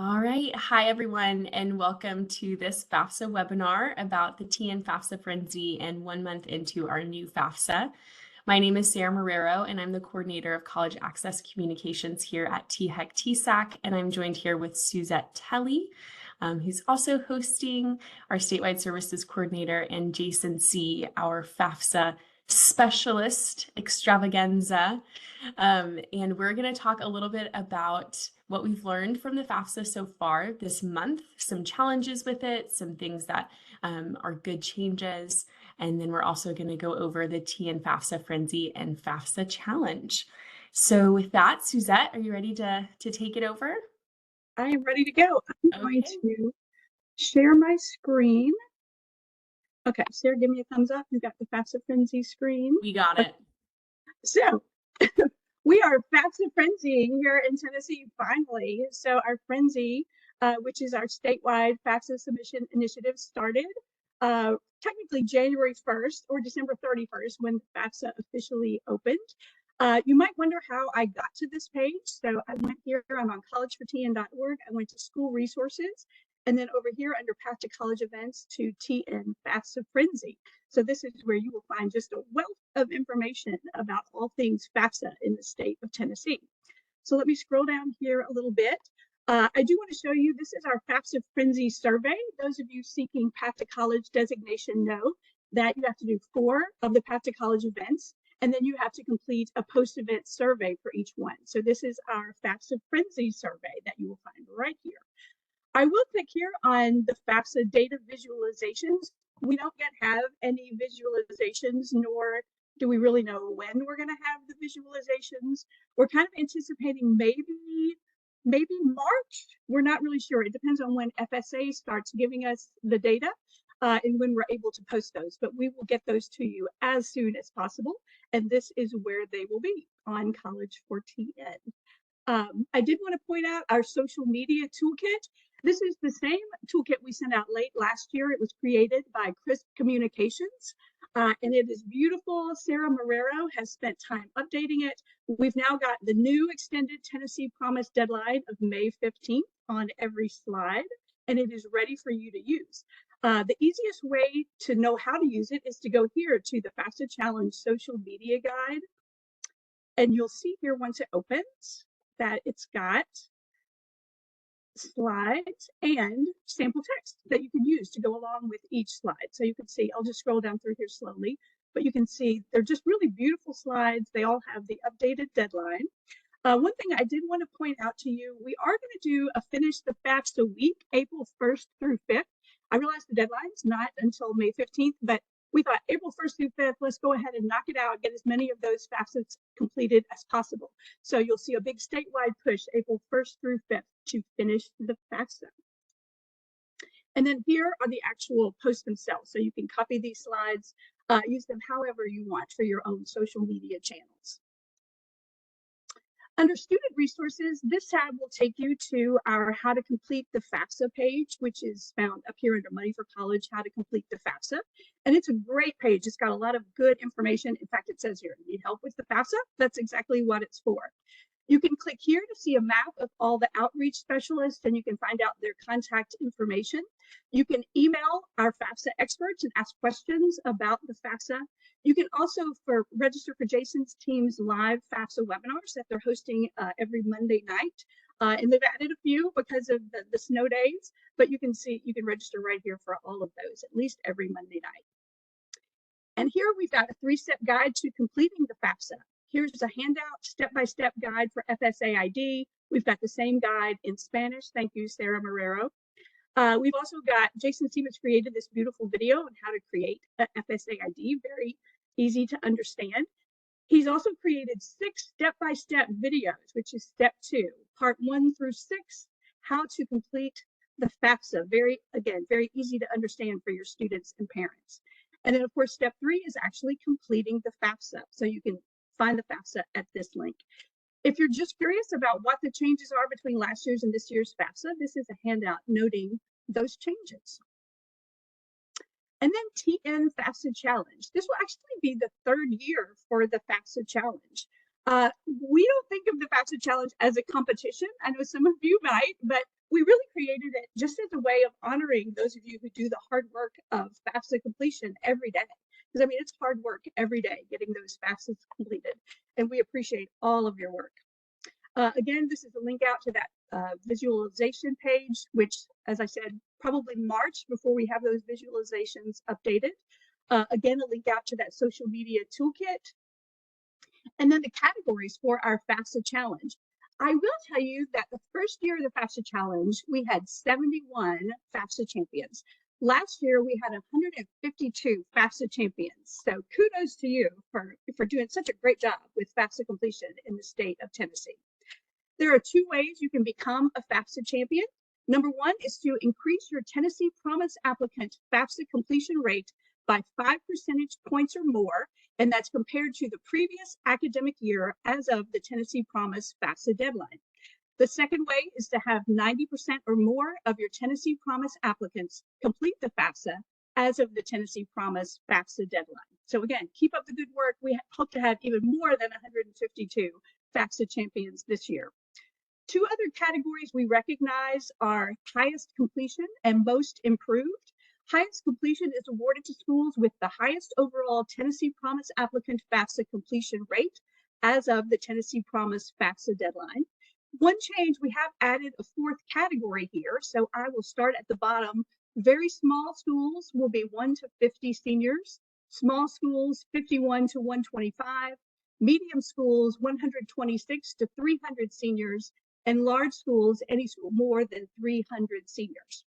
All right. Hi, everyone, and welcome to this FAFSA webinar about the TN FAFSA Frenzy and 1 month into our new FAFSA. My name is Sarah Marrero, and I'm the coordinator of College Access Communications here at THEC TSAC, and I'm joined here with Suzette Telly, who's also hosting, our statewide services coordinator, and Jason C., our FAFSA specialist extravaganza. And we're going to talk a little bit about what we've learned from the FAFSA so far this month, some challenges with it, some things that are good changes. And then we're also going to go over the TN FAFSA Frenzy and FAFSA Challenge. So with that, Suzette, are you ready to take it over? I am ready to go. I'm going Okay. to share my screen. Okay, Sarah, give me a thumbs up. You got the FAFSA Frenzy screen. We got it. So we are FAFSA Frenzying here in Tennessee finally. So our Frenzy, which is our statewide FAFSA submission initiative, started technically January 1st or December 31st when FAFSA officially opened. You might wonder how I got to this page. So I went here, I'm on collegefortn.org. I went to school resources, and then over here under Path to College Events to TN FAFSA Frenzy. So this is where you will find just a wealth of information about all things FAFSA in the state of Tennessee. So let me scroll down here a little bit. I do want to show you, this is our FAFSA Frenzy survey. Those of you seeking Path to College designation know that you have to do 4 of the Path to College events, and then you have to complete a post-event survey for each one. So this is our FAFSA Frenzy survey that you will find right here. I will click here on the FAFSA data visualizations. We don't yet have any visualizations, nor do we really know when we're going to have the visualizations. We're kind of anticipating maybe March. We're not really sure. It depends on when FSA starts giving us the data and when we're able to post those. But we will get those to you as soon as possible. And this is where they will be on College for TN. I did want to point out our social media toolkit. This is the same toolkit we sent out late last year. It was created by Crisp Communications, and it is beautiful. Sarah Marrero has spent time updating it. We've now got the new extended Tennessee Promise deadline of May 15th on every slide, and it is ready for you to use. The easiest way to know how to use it is to go here to the FAFSA Challenge social media guide, and you'll see here once it opens that it's got slides and sample text that you can use to go along with each slide. So you can see, I'll just scroll down through here slowly, but you can see they're just really beautiful slides. They all have the updated deadline. One thing I did want to point out to you, we are going to do a Finish the FAFSA week, April 1st through 5th. I realize the deadline's not until May 15th, but we thought April 1st through 5th, let's go ahead and knock it out, get as many of those FAFSAs completed as possible. So you'll see a big statewide push April 1st through 5th to finish the FAFSA. And then here are the actual posts themselves. So you can copy these slides, use them however you want for your own social media channels. Under student resources, this tab will take you to our How to Complete the FAFSA page, which is found up here under Money for College, How to Complete the FAFSA. And it's a great page. It's got a lot of good information. In fact, it says here, need help with the FAFSA? That's exactly what it's for. You can click here to see a map of all the outreach specialists, and you can find out their contact information. You can email our FAFSA experts and ask questions about the FAFSA. You can also register for Jason's team's live FAFSA webinars that they're hosting every Monday night. And they've added a few because of the snow days, but you can see, you can register right here for all of those, at least every Monday night. And here we've got a 3-step guide to completing the FAFSA. Here's a handout, step-by-step guide for FSA ID. We've got the same guide in Spanish. Thank you, Sarah Marrero. We've also got, Jason's team has created this beautiful video on how to create a FSA ID, very easy to understand. He's also created 6 step-by-step videos, which is step 2, part 1 through 6, how to complete the FAFSA. Very easy to understand for your students and parents. And then of course, step 3 is actually completing the FAFSA. So you can find the FAFSA at this link. If you're just curious about what the changes are between last year's and this year's FAFSA, this is a handout noting those changes. And then TN FAFSA Challenge. This will actually be the 3rd year for the FAFSA Challenge. We don't think of the FAFSA Challenge as a competition. I know some of you might, but We really created it just as a way of honoring those of you who do the hard work of FAFSA completion every day. Because I mean, it's hard work every day getting those FAFSAs completed, and we appreciate all of your work. Again, this is a link out to that visualization page, which, as I said, probably March before we have those visualizations updated. Again, a link out to that social media toolkit. And then the categories for our FAFSA challenge. I will tell you that the first year of the FAFSA challenge, we had 71 FAFSA champions. Last year, we had 152 FAFSA champions. So kudos to you for doing such a great job with FAFSA completion in the state of Tennessee. There are 2 ways you can become a FAFSA champion. Number 1 is to increase your Tennessee Promise applicant FAFSA completion rate by 5 percentage points or more, and that's compared to the previous academic year as of the Tennessee Promise FAFSA deadline. The second way is to have 90% or more of your Tennessee Promise applicants complete the FAFSA as of the Tennessee Promise FAFSA deadline. So again, keep up the good work. We hope to have even more than 152 FAFSA champions this year. 2 other categories we recognize are highest completion and most improved. Highest completion is awarded to schools with the highest overall Tennessee Promise applicant FAFSA completion rate as of the Tennessee Promise FAFSA deadline. One change, we have added a 4th category here, so I will start at the bottom. Very small schools will be 1 to 50 seniors, small schools 51 to 125, medium schools 126 to 300 seniors, and large schools, any school more than 300 seniors.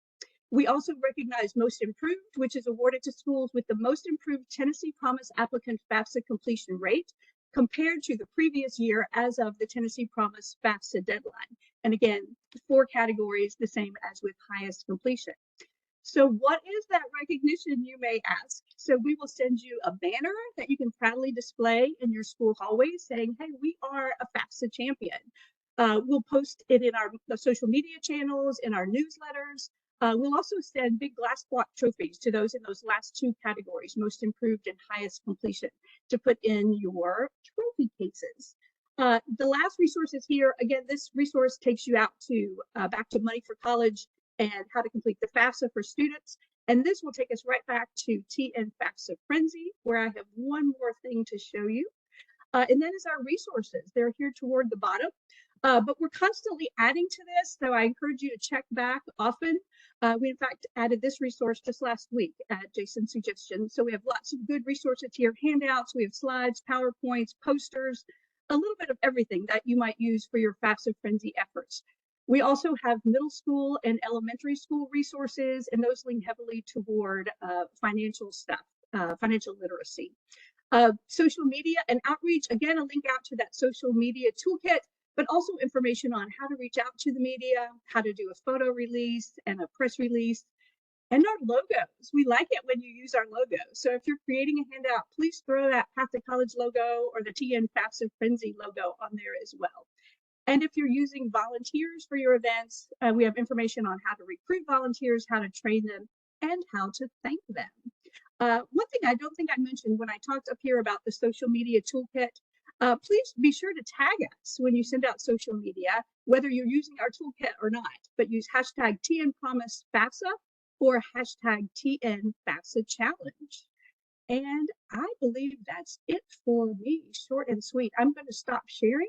We also recognize most improved, which is awarded to schools with the most improved Tennessee Promise applicant FAFSA completion rate compared to the previous year as of the Tennessee Promise FAFSA deadline. And again, 4 categories, the same as with highest completion. So what is that recognition, you may ask? So we will send you a banner that you can proudly display in your school hallways saying, hey, we are a FAFSA champion. We'll post it in our social media channels, in our newsletters. We'll also send big glass block trophies to those in those last 2 categories, most improved and highest completion, to put in your trophy cases. The last resources here, again, this resource takes you out to back to Money for College and how to complete the FAFSA for students. And this will take us right back to TN FAFSA Frenzy, where I have one more thing to show you. And that is our resources. They're here toward the bottom. But we're constantly adding to this, so I encourage you to check back often. We, in fact, added this resource just last week at Jason's suggestion. So we have lots of good resources here, handouts, we have slides, PowerPoints, posters, a little bit of everything that you might use for your FAFSA Frenzy efforts. We also have middle school and elementary school resources, and those lean heavily toward financial stuff, financial literacy. Social media and outreach, again, a link out to that social media toolkit, but also information on how to reach out to the media, how to do a photo release and a press release, and our logos. We like it when you use our logo. So if you're creating a handout, please throw that Path to College logo or the TN FAFSA Frenzy logo on there as well. And if you're using volunteers for your events, we have information on how to recruit volunteers, how to train them, and how to thank them. One thing I don't think I mentioned when I talked up here about the social media toolkit, please be sure to tag us when you send out social media, whether you're using our toolkit or not, but use hashtag TNPromiseFAFSA or hashtag TNFAFSAChallenge. And I believe that's it for me, short and sweet. I'm going to stop sharing.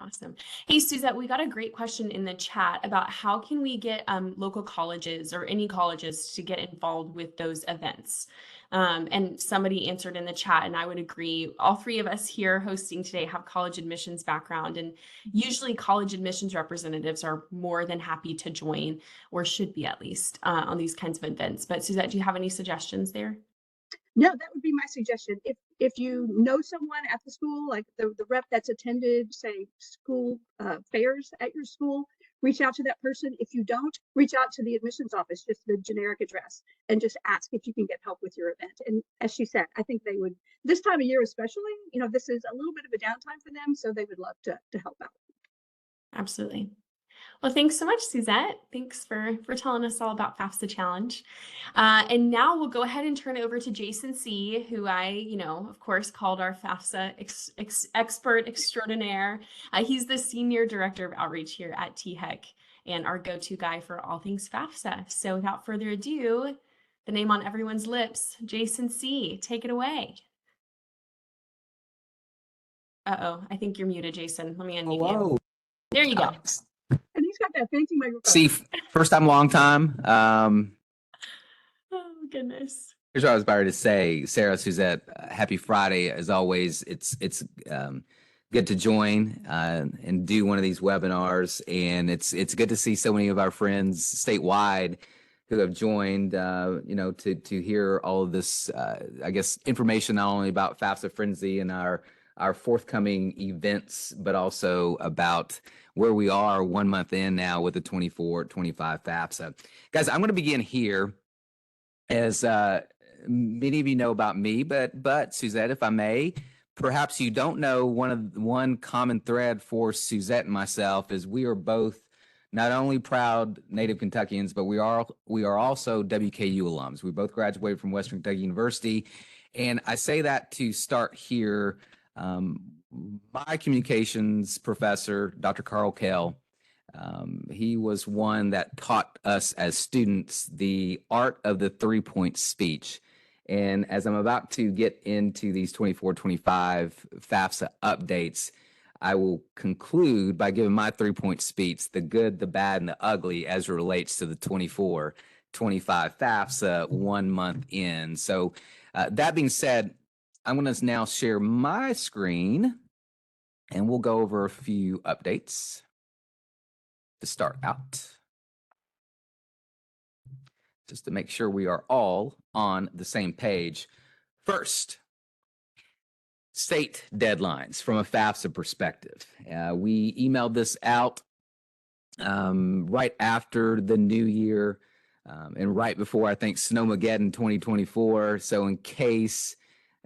Awesome. Hey, Suzette, we got a great question in the chat about how can we get local colleges or any colleges to get involved with those events. And somebody answered in the chat, and I would agree. All 3 of us here hosting today have college admissions background, and usually college admissions representatives are more than happy to join, or should be at least, on these kinds of events. But Suzette, do you have any suggestions there? No, that would be my suggestion. If you know someone at the school, like the rep that's attended, say, school fairs at your school, reach out to that person. If you don't, reach out to the admissions office, just the generic address, and just ask if you can get help with your event. And as she said, I think they would, this time of year especially, you know, this is a little bit of a downtime for them, so they would love to help out. Absolutely. Well, thanks so much, Suzette. Thanks for telling us all about FAFSA Challenge. And now we'll go ahead and turn it over to Jason C., who I, of course, called our FAFSA expert extraordinaire. He's the Senior Director of Outreach here at THEC and our go-to guy for all things FAFSA. So without further ado, the name on everyone's lips, Jason C., take it away. Uh-oh, I think you're muted, Jason. Let me unmute you. There you go. And he's got that fancy microphone. See, first time, long time. Oh, goodness. Here's what I was about to say. Sarah, Suzette, happy Friday. As always, it's good to join and do one of these webinars. And it's good to see so many of our friends statewide who have joined, to hear all of this, I guess, information not only about FAFSA Frenzy and our forthcoming events, but also about where we are 1 month in now with the 24-25 FAFSA. Guys, I'm going to begin here. As many of you know about me, but Suzette, if I may, perhaps you don't know one common thread for Suzette and myself is we are both not only proud native Kentuckians, but we are also WKU alums. We both graduated from Western Kentucky University. And I say that to start here. My communications professor, Dr. Carl Kell, he was one that taught us as students the art of the 3-point speech. And as I'm about to get into these 24-25 FAFSA updates, I will conclude by giving my 3-point speech, the good, the bad, and the ugly as it relates to the 24-25 FAFSA 1 month in. So that being said, I'm going to now share my screen and we'll go over a few updates to start out, just to make sure we are all on the same page. First, state deadlines from a FAFSA perspective. We emailed this out right after the new year and right before, I think, Snowmageddon 2024. So in case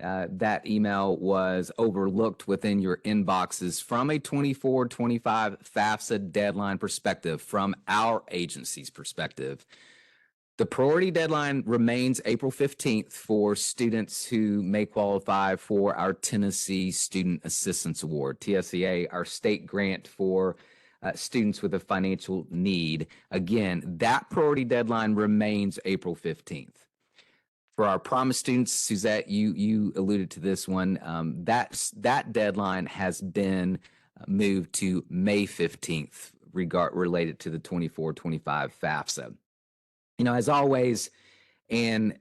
that email was overlooked within your inboxes, from a 24-25 FAFSA deadline perspective, from our agency's perspective, the priority deadline remains April 15th for students who may qualify for our Tennessee Student Assistance Award, TSAC, our state grant for students with a financial need. Again, that priority deadline remains April 15th. For our promise students, Suzette, you alluded to this one. That deadline has been moved to May 15th, related to the 24-25 FAFSA. As always, and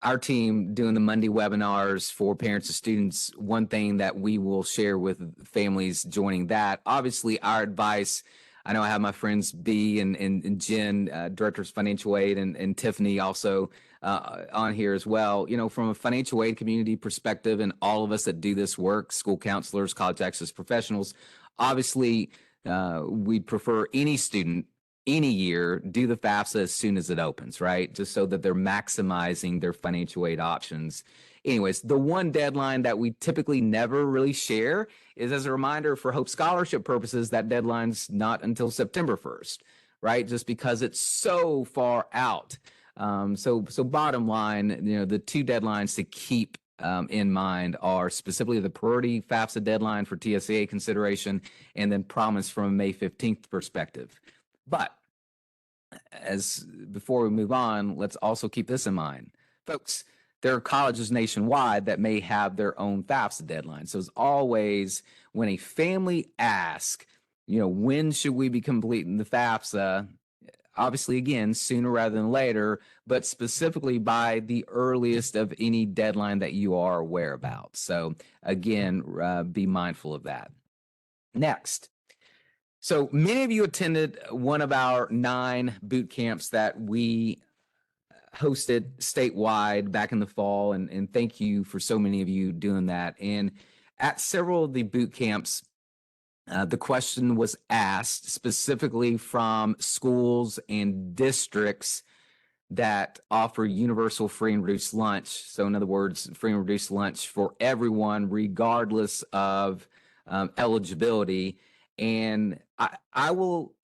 our team doing the Monday webinars for parents and students, one thing that we will share with families joining that, obviously our advice. I know I have my friends B and Jen, Directors of Financial Aid, and Tiffany also on here as well. From a financial aid community perspective, and all of us that do this work, school counselors, college access professionals, obviously we'd prefer any student, any year, do the FAFSA as soon as it opens, right? Just so that they're maximizing their financial aid options. Anyways, the one deadline that we typically never really share is, as a reminder, for Hope Scholarship purposes, that deadline's not until September 1st, right? Just because it's so far out. So bottom line, the two deadlines to keep in mind are specifically the priority FAFSA deadline for TSAC consideration, and then promise from a May 15th perspective. But before we move on, let's also keep this in mind. Folks, there are colleges nationwide that may have their own FAFSA deadline. So as always, when a family asks, when should we be completing the FAFSA? Obviously, again, sooner rather than later, but specifically by the earliest of any deadline that you are aware about. So again, be mindful of that. Next. So many of you attended one of our 9 boot camps that we hosted statewide back in the fall, and thank you for so many of you doing that. And at several of the boot camps, the question was asked specifically from schools and districts that offer universal free and reduced lunch. So in other words, free and reduced lunch for everyone, regardless of eligibility. And I will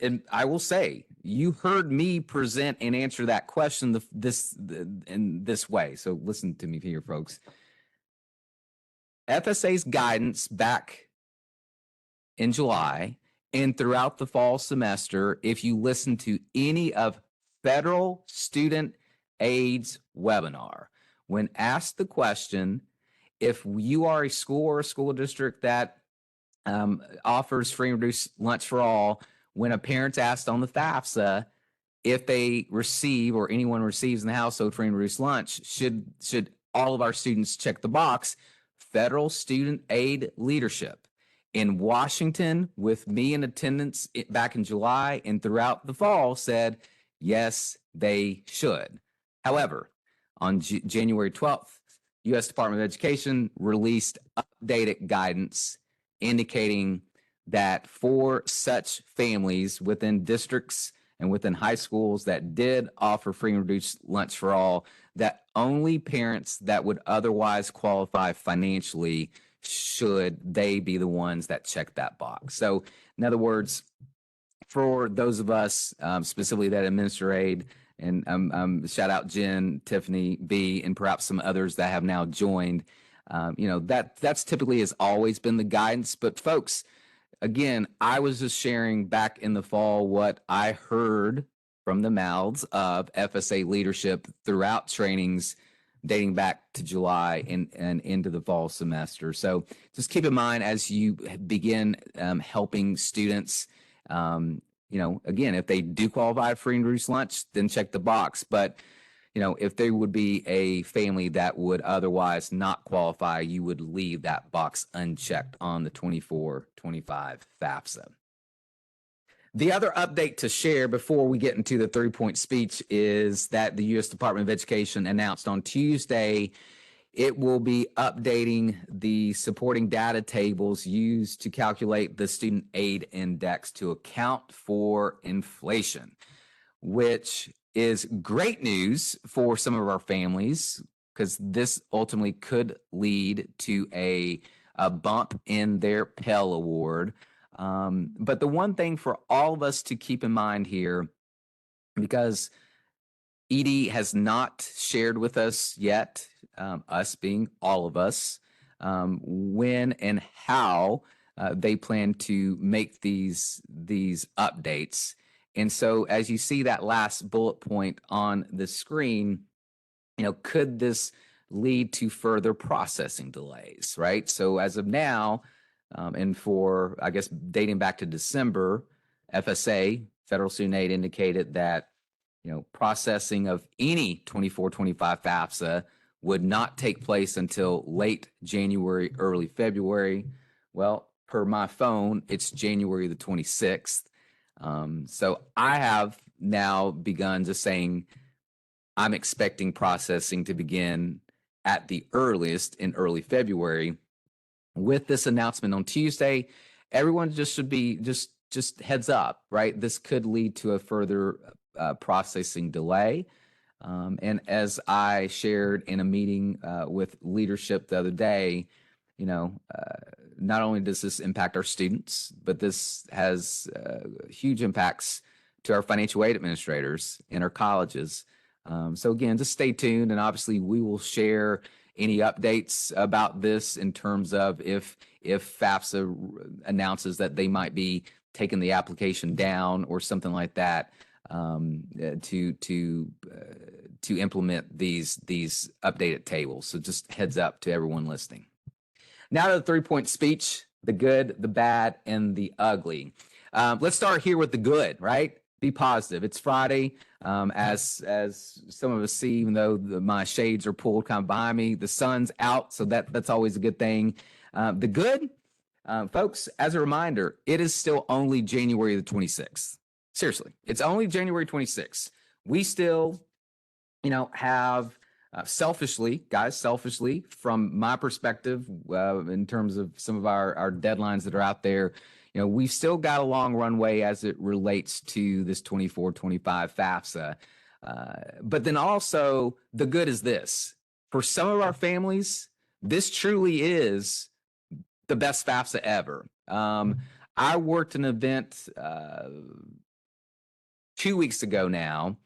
say, you heard me present and answer that question in this way. So listen to me here, folks. FSA's guidance back in July and throughout the fall semester, if you listen to any of federal student aid's webinar, when asked the question, if you are a school or a school district that offers free and reduced lunch for all, when a parent's asked on the FAFSA if they receive or anyone receives in the household free and reduced lunch, should all of our students check the box? Federal student aid leadership in Washington, with me in attendance back in July and throughout the fall, said yes, they should. However, on January 12th, U.S. Department of Education released updated guidance indicating that for such families within districts and within high schools that did offer free and reduced lunch for all, that only parents that would otherwise qualify financially should they be the ones that check that box. So in other words, for those of us specifically that administer aid, and shout out Jen, Tiffany, B, and perhaps some others that have now joined, that's typically has always been the guidance. But folks, again, I was just sharing back in the fall what I heard from the mouths of FSA leadership throughout trainings dating back to July and into the fall semester. So just keep in mind as you begin helping students, again, if they do qualify for free and reduced lunch, then check the box. But if they would be a family that would otherwise not qualify, you would leave that box unchecked on the 24-25 FAFSA. The other update to share before we get into the 3-point speech is that the U.S. Department of Education announced on Tuesday it will be updating the supporting data tables used to calculate the student aid index to account for inflation, which is great news for some of our families because this ultimately could lead to a bump in their Pell Award. But the one thing for all of us to keep in mind here, because ED has not shared with us yet, us being all of us, when and how they plan to make these updates. And so as you see that last bullet point on the screen, could this lead to further processing delays, right? So as of now, and for, I guess, dating back to December, FSA, Federal Student Aid, indicated that, processing of any 24-25 FAFSA would not take place until late January, early February. Well, per my phone, it's January the 26th. So I have now begun just saying I'm expecting processing to begin at the earliest in early February. With this announcement on Tuesday, everyone just should be just heads up, right? This could lead to a further processing delay. And as I shared in a meeting with leadership the other day, not only does this impact our students, but this has huge impacts to our financial aid administrators in our colleges. So again, just stay tuned, and obviously we will share any updates about this in terms of if FAFSA announces that they might be taking the application down or something like that to implement these updated tables. So just heads up to everyone listening. Now to the 3-point speech: the good, the bad, and the ugly. Let's start here with the good, right? Be positive. It's Friday. As some of us see, even though my shades are pulled kind of behind me, the sun's out, so that's always a good thing. The good, folks, as a reminder, it is still only January the 26th. Seriously, it's only January 26th. We still, have selfishly, from my perspective, in terms of some of our deadlines that are out there, we've still got a long runway as it relates to this 24-25 FAFSA. But then also the good is this: for some of our families, this truly is the best FAFSA ever. I worked an event 2 weeks ago now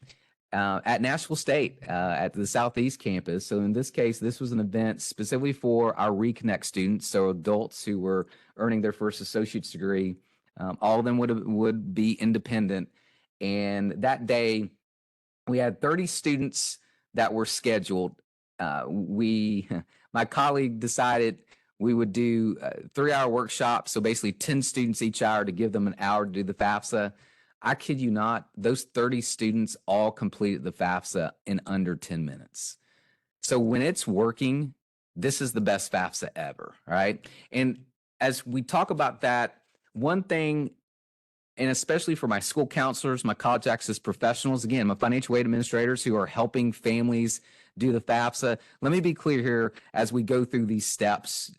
at Nashville State at the Southeast campus. So in this case, this was an event specifically for our Reconnect students, so adults who were earning their first associate's degree. All of them would be independent. And that day, we had 30 students that were scheduled. My colleague decided we would do 3-hour workshops. So basically 10 students each hour to give them an hour to do the FAFSA. I kid you not, those 30 students all completed the FAFSA in under 10 minutes. So when it's working, this is the best FAFSA ever, right? And as we talk about that, one thing, and especially for my school counselors, my college access professionals, again, my financial aid administrators who are helping families do the FAFSA, let me be clear here as we go through these steps.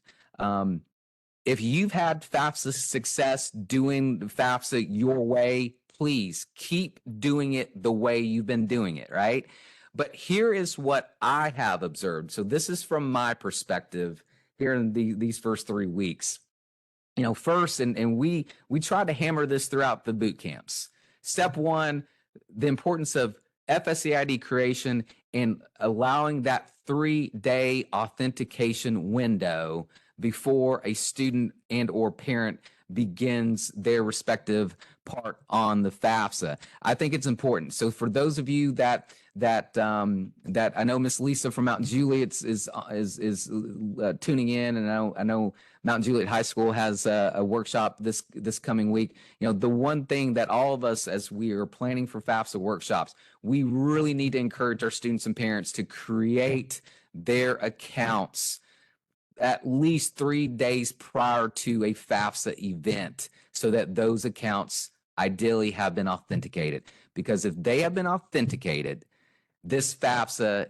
If you've had FAFSA success doing the FAFSA your way, please keep doing it the way you've been doing it, right? But here is what I have observed. So this is from my perspective here in these first 3 weeks. You know, first, and we try to hammer this throughout the boot camps. Step one, the importance of FSCID creation and allowing that 3-day authentication window before a student and or parent begins their respective part on the FAFSA. I think it's important. So for those of you that I know Miss Lisa from Mount Juliet is tuning in, and I know Mount Juliet High School has a workshop this coming week. You know, the one thing that all of us, as we are planning for FAFSA workshops, we really need to encourage our students and parents to create their accounts at least 3 days prior to a FAFSA event so that those accounts ideally have been authenticated. Because if they have been authenticated, this FAFSA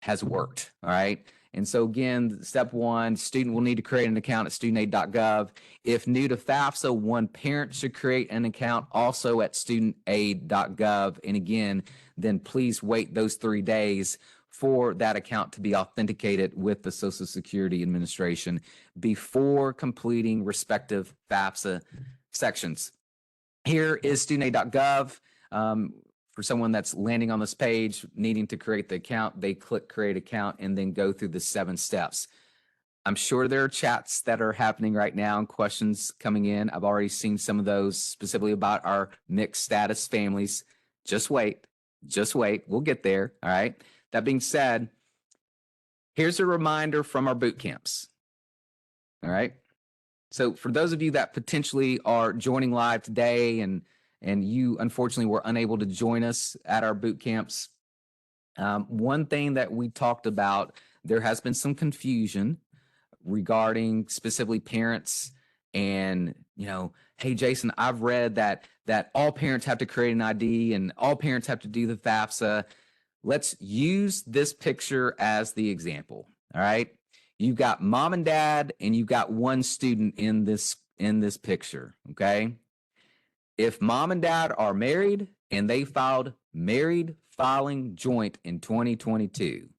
has worked, all right? And so again, step one, student will need to create an account at studentaid.gov. If new to FAFSA, one parent should create an account also at studentaid.gov. And again, then please wait those 3 days for that account to be authenticated with the Social Security Administration before completing respective FAFSA sections. Here is studentaid.gov. For someone that's landing on this page, needing to create the account, they click create account and then go through the 7 steps. I'm sure there are chats that are happening right now and questions coming in. I've already seen some of those specifically about our mixed status families. Just wait, we'll get there, all right? That being said, here's a reminder from our boot camps, all right? So for those of you that potentially are joining live today and you unfortunately were unable to join us at our boot camps, one thing that we talked about, there has been some confusion regarding specifically parents and, you know, hey, Jason, I've read that all parents have to create an ID and all parents have to do the FAFSA. Let's use this picture as the example, all right? You've got mom and dad, and you've got one student in this picture, okay? If mom and dad are married and they filed married filing joint in 2022,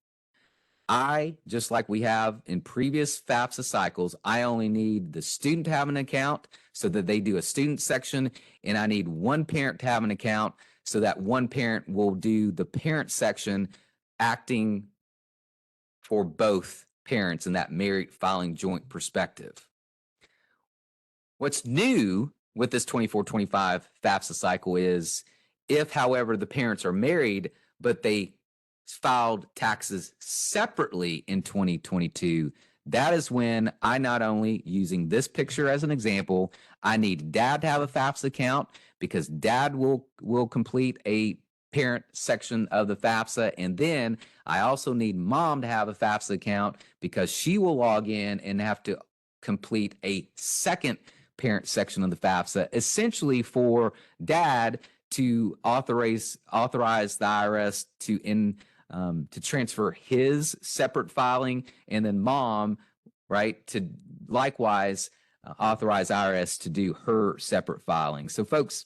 just like we have in previous FAFSA cycles, I only need the student to have an account so that they do a student section, and I need one parent to have an account so that one parent will do the parent section, acting for both parents in that married filing joint perspective. What's new with this 24-25 FAFSA cycle is if, however, the parents are married, but they filed taxes separately in 2022, that is when I not only, using this picture as an example, I need dad to have a FAFSA account because dad will complete a parent section of the FAFSA. And then I also need mom to have a FAFSA account because she will log in and have to complete a second parent section of the FAFSA, essentially for dad to authorize the IRS to transfer his separate filing, and then mom, right, to likewise authorize IRS to do her separate filing. So folks,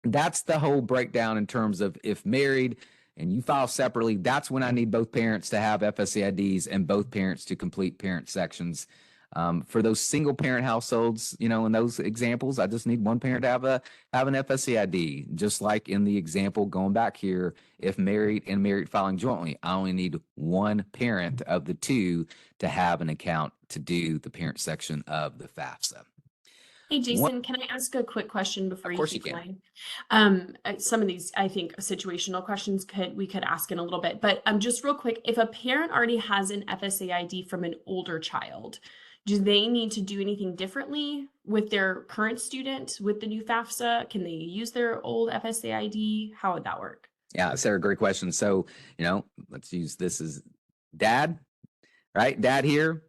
that's the whole breakdown in terms of if married and you file separately, that's when I need both parents to have FSCIDs and both parents to complete parent sections. For those single parent households, you know, in those examples, I just need one parent to have an FSA ID. Just like in the example going back here, if married and married filing jointly, I only need one parent of the two to have an account to do the parent section of the FAFSA. Hey, Jason, can I ask a quick question before Of you course you keep can. going? Some of these, I think, situational questions we could ask in a little bit, but just real quick, if a parent already has an FSA ID from an older child, do they need to do anything differently with their current student with the new FAFSA? Can they use their old FSA ID? How would that work? Yeah, Sarah, great question. So, you know, let's use this as dad, right? Dad here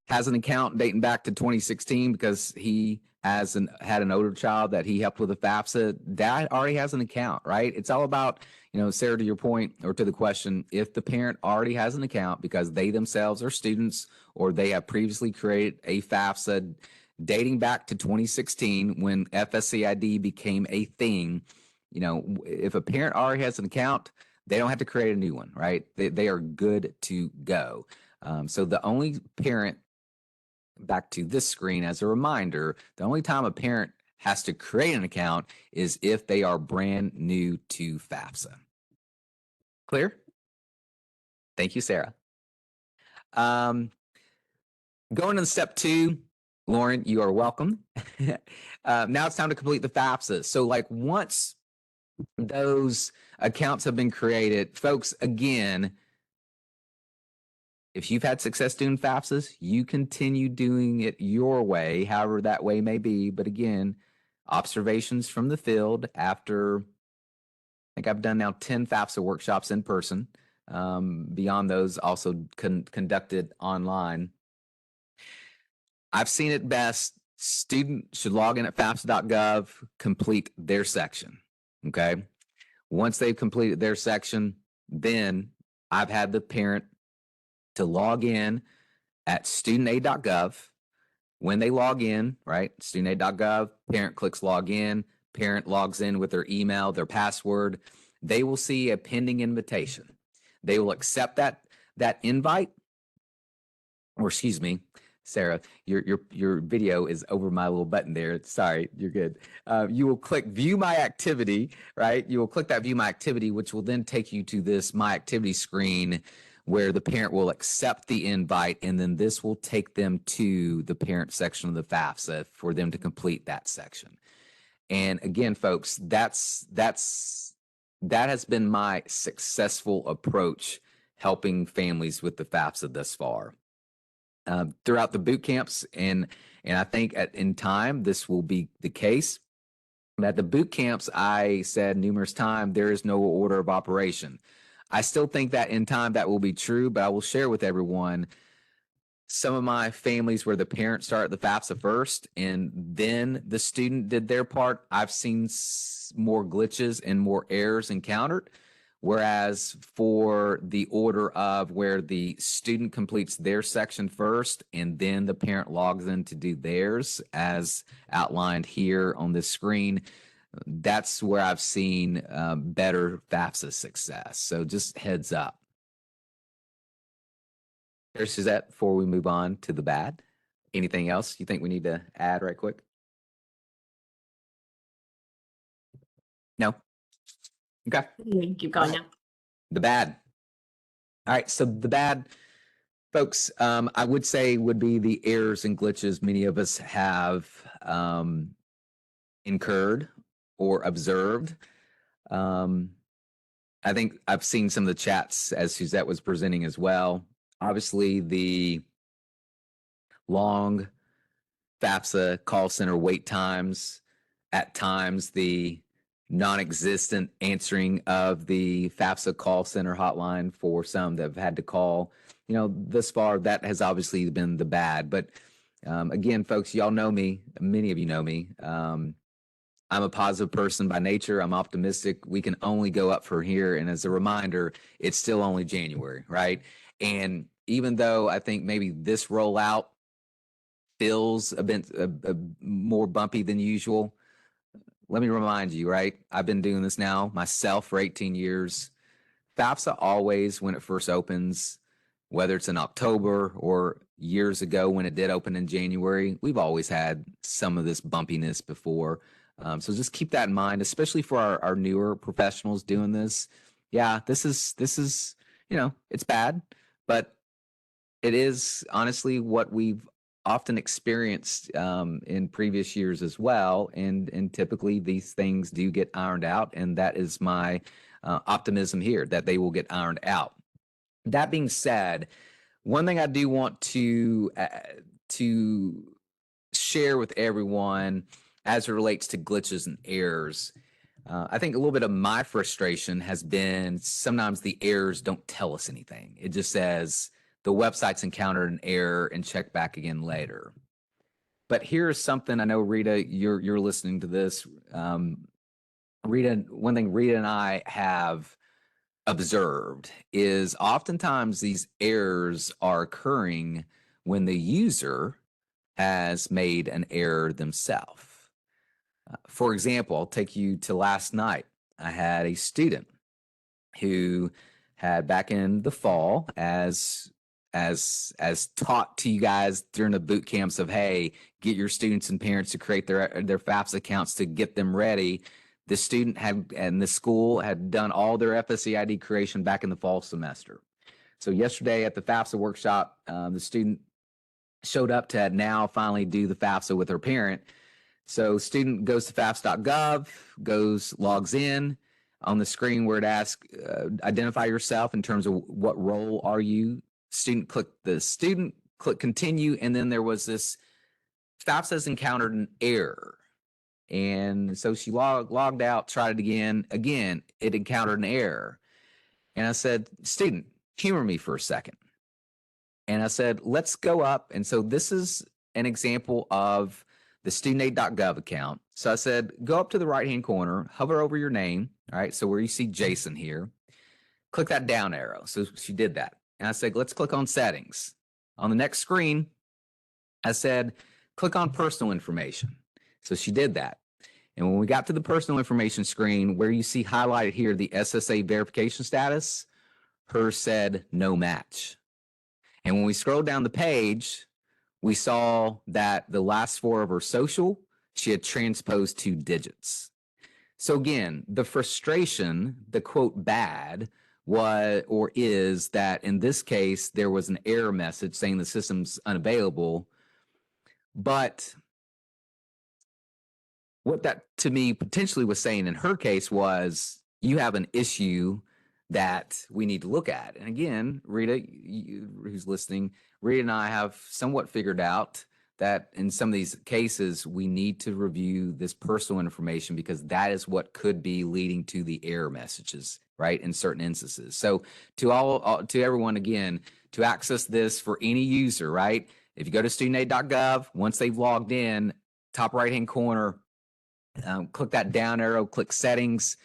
has an account dating back to 2016 because he had an older child that he helped with the FAFSA. Dad already has an account, right? It's all about, you know, Sarah, to your point or to the question, if the parent already has an account because they themselves are students or they have previously created a FAFSA dating back to 2016 when FSA ID became a thing, you know, if a parent already has an account, they don't have to create a new one, right? They are good to go. So the only parent, back to this screen as a reminder, the only time a parent has to create an account is if they are brand new to FAFSA. Clear? Thank you, Sarah. Going to step 2, Lauren, you are welcome. Now it's time to complete the FAFSA. So like once those accounts have been created, folks, again, if you've had success doing FAFSAs, you continue doing it your way, however that way may be. But again, observations from the field after, I think I've done now 10 FAFSA workshops in person. Beyond those, also conducted online. I've seen it best. Student should log in at FAFSA.gov, complete their section. Okay. Once they've completed their section, then I've had the parent to log in at studentaid.gov. When they log in, right, studentaid.gov, parent clicks log in, parent logs in with their email, their password. They will see a pending invitation. They will accept that invite, or excuse me, Sarah, your video is over my little button there. Sorry, you're good. You will click view my activity, right? You will click that view my activity, which will then take you to this my activity screen where the parent will accept the invite, and then this will take them to the parent section of the FAFSA for them to complete that section. And again, folks, that has been my successful approach helping families with the FAFSA thus far. Throughout the boot camps, and I think in time this will be the case. At the boot camps, I said numerous times there is no order of operation. I still think that in time that will be true, but I will share with everyone some of my families where the parents started the FAFSA first and then the student did their part. I've seen more glitches and more errors encountered. Whereas for the order of where the student completes their section first and then the parent logs in to do theirs as outlined here on this screen, that's where I've seen better FAFSA success. So just heads up. There's Suzette, before we move on to the bad. Anything else you think we need to add right quick? No? Okay. Keep going now. The bad. All right, so the bad, folks, I would say would be the errors and glitches many of us have incurred or observed. I think I've seen some of the chats as Suzette was presenting as well. Obviously, the long FAFSA call center wait times, at times the non-existent answering of the FAFSA call center hotline for some that have had to call. You know, thus far, that has obviously been the bad. But again, folks, y'all know me. Many of you know me. I'm a positive person by nature. I'm optimistic. We can only go up from here. And as a reminder, it's still only January, right? And even though I think maybe this rollout feels a bit more bumpy than usual, let me remind you, right? I've been doing this now myself for 18 years. FAFSA always, when it first opens, whether it's in October or years ago when it did open in January, we've always had some of this bumpiness before. So just keep that in mind, especially for our newer professionals doing this. Yeah, this is, it's bad, but it is honestly what we've often experienced in previous years as well. And typically these things do get ironed out. And that is my optimism here, that they will get ironed out. That being said, one thing I do want to share with everyone as it relates to glitches and errors, I think a little bit of my frustration has been sometimes the errors don't tell us anything. It just says the website's encountered an error and check back again later. But here's something I know, Rita, you're listening to this. Rita, one thing Rita and I have observed is oftentimes these errors are occurring when the user has made an error themselves. For example, I'll take you to last night. I had a student who had, back in the fall, as taught to you guys during the boot camps of, hey, get your students and parents to create their FAFSA accounts to get them ready. The student had, and the school had done all their FSA ID creation back in the fall semester. So yesterday at the FAFSA workshop, the student showed up to now finally do the FAFSA with her parent. So student goes to fafsa.gov, logs in. On the screen where it asks, identify yourself in terms of what role are you. Student, click continue, and then there was this, FAFSA has encountered an error. And so she logged out, tried it again. Again, it encountered an error. And I said, student, humor me for a second. And I said, let's go up. And so this is an example of the studentaid.gov account. So I said, go up to the right-hand corner, hover over your name. All right, so where you see Jason here, click that down arrow. So she did that. And I said, let's click on settings. On the next screen, I said, click on personal information. So she did that. And when we got to the personal information screen, where you see highlighted here, the SSA verification status, hers said no match. And when we scrolled down the page, we saw that the last four of her social, she had transposed 2 digits. So again, the frustration, the quote bad, is that in this case, there was an error message saying the system's unavailable. But what that to me potentially was saying in her case was, you have an issue that we need to look at. And again, Rita, who's listening, Rita and I have somewhat figured out that in some of these cases, we need to review this personal information because that is what could be leading to the error messages, right, in certain instances. So to everyone, again, to access this for any user, right, if you go to studentaid.gov, once they've logged in, top right-hand corner, click that down arrow, click settings,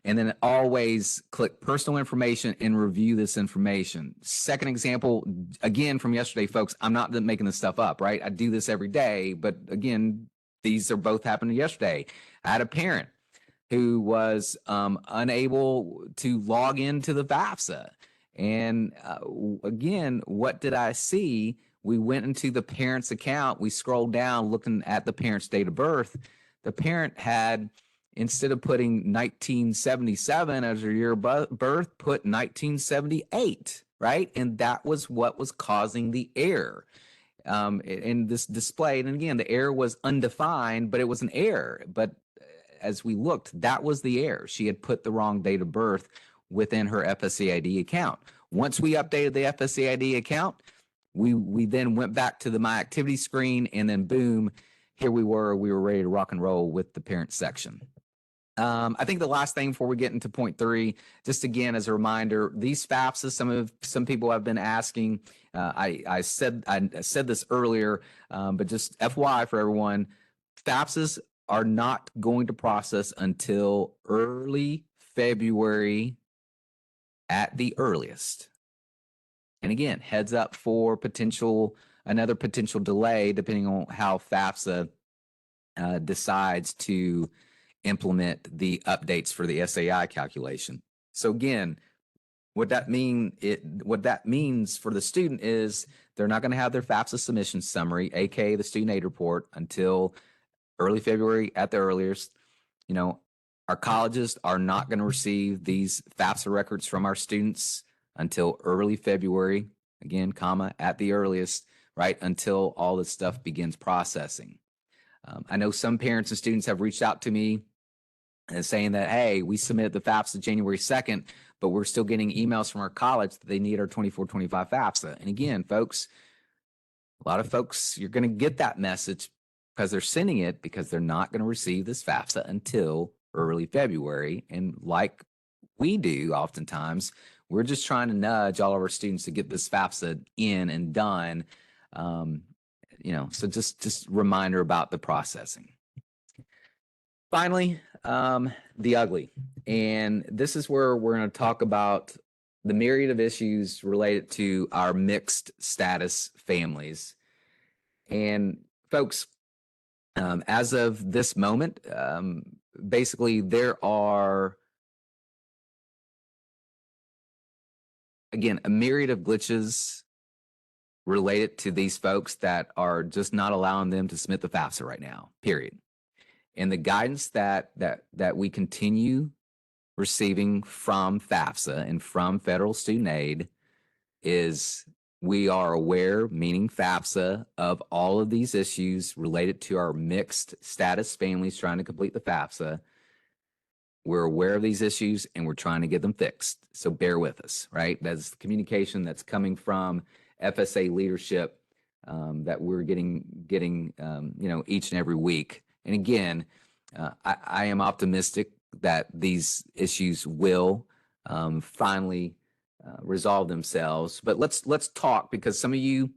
and then always click personal information and review this information. Second example, again, from yesterday, folks, I'm not making this stuff up, right? I do this every day, but again, these are both happening yesterday. I had a parent who was unable to log into the FAFSA. And again, what did I see? We went into the parent's account. We scrolled down looking at the parent's date of birth. The parent had, instead of putting 1977 as her year of birth, put 1978, right? And that was what was causing the error in this display. And again, the error was undefined, but it was an error. But as we looked, that was the error. She had put the wrong date of birth within her FSCID account. Once we updated the FSCID account, we then went back to the My Activity screen, and then boom, here we were ready to rock and roll with the parent section. I think the last thing before we get into point 3, just again as a reminder, these FAFSAs, some people have been asking. I said this earlier, but just FYI for everyone, FAFSAs are not going to process until early February at the earliest. And again, heads up for another potential delay depending on how FAFSA decides to implement the updates for the SAI calculation. So again, What that means for the student is they're not going to have their FAFSA submission summary, aka the student aid report, until early February at the earliest. You know, our colleges are not going to receive these FAFSA records from our students until early February, again, comma, at the earliest, right, until all this stuff begins processing. I know some parents and students have reached out to me and saying that, hey, we submitted the FAFSA January 2nd, but we're still getting emails from our college that they need our 24-25 FAFSA. And again, folks, a lot of folks, you're going to get that message because they're sending it because they're not going to receive this FAFSA until early February. And like we do oftentimes, we're just trying to nudge all of our students to get this FAFSA in and done. So just reminder about the processing. Finally, the ugly. And this is where we're going to talk about the myriad of issues related to our mixed status families. And folks, as of this moment, basically there are, again, a myriad of glitches related to these folks that are just not allowing them to submit the FAFSA right now, period. And the guidance that we continue receiving from FAFSA and from federal student aid is we are aware, meaning FAFSA, of all of these issues related to our mixed status families trying to complete the FAFSA. We're aware of these issues and we're trying to get them fixed. So bear with us, right? That's the communication that's coming from FSA leadership that we're getting each and every week. And again, I am optimistic that these issues will finally resolve themselves. But let's talk, because some of you,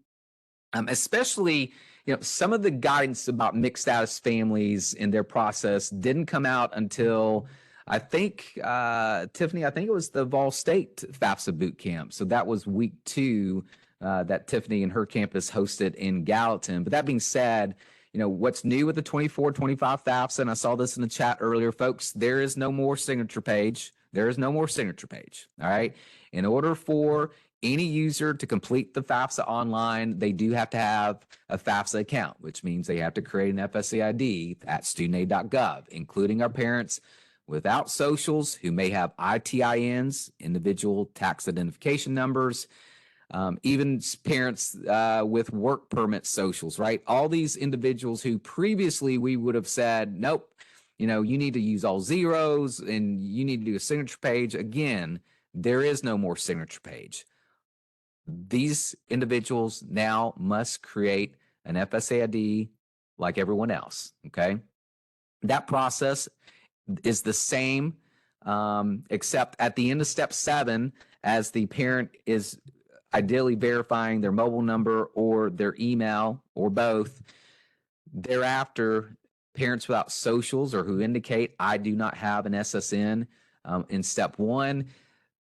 especially, some of the guidance about mixed status families in their process didn't come out until, I think, Tiffany, I think it was the Vol State FAFSA boot camp. So that was week 2 that Tiffany and her campus hosted in Gallatin. But that being said, what's new with the 24-25 FAFSA, and I saw this in the chat earlier, folks, there is no more signature page. There is no more signature page, all right? In order for any user to complete the FAFSA online, they do have to have a FAFSA account, which means they have to create an FSA ID at studentaid.gov, including our parents without socials who may have ITINs, individual tax identification numbers, even parents with work permit socials, right? All these individuals who previously we would have said, nope, you need to use all zeros and you need to do a signature page. Again, there is no more signature page. These individuals now must create an FSA ID like everyone else, okay? That process is the same, except at the end of step 7, as the parent is ideally verifying their mobile number or their email or both. Thereafter, parents without socials or who indicate I do not have an SSN in step 1,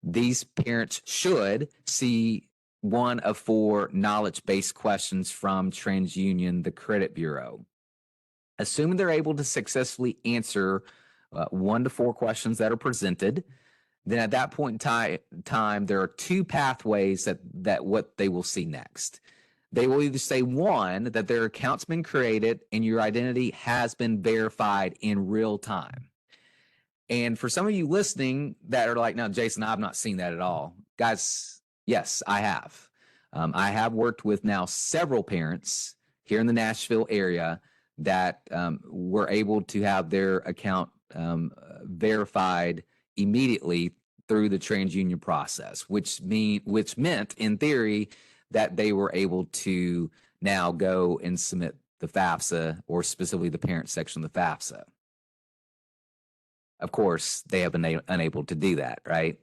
these parents should see one of 4 knowledge-based questions from TransUnion, the credit bureau. Assuming they're able to successfully answer 1 to 4 questions that are presented, then at that point in time, there are 2 pathways that what they will see next. They will either say, 1, that their account's been created and your identity has been verified in real time. And for some of you listening that are like, no, Jason, I've not seen that at all. Guys, yes, I have. I have worked with now several parents here in the Nashville area that were able to have their account verified immediately through the TransUnion process, which meant in theory that they were able to now go and submit the FAFSA, or specifically the parent section of the FAFSA. Of course, they have been unable to do that, right?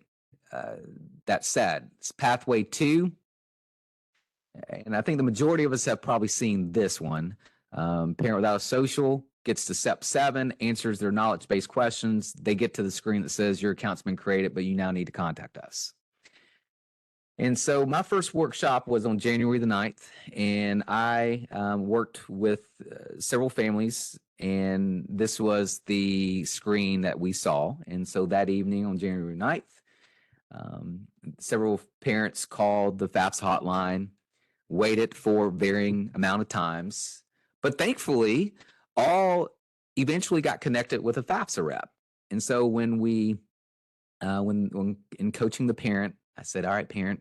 That said, it's pathway 2, and I think the majority of us have probably seen this one. Parent without a social gets to step 7, answers their knowledge-based questions. They get to the screen that says your account's been created, but you now need to contact us. And so my first workshop was on January the 9th, and I worked with several families, and this was the screen that we saw. And so that evening on January 9th, Several parents called the FAFSA hotline, waited for varying amount of times, but thankfully, all eventually got connected with a FAFSA rep. And so when in coaching the parent, I said, "All right, parent,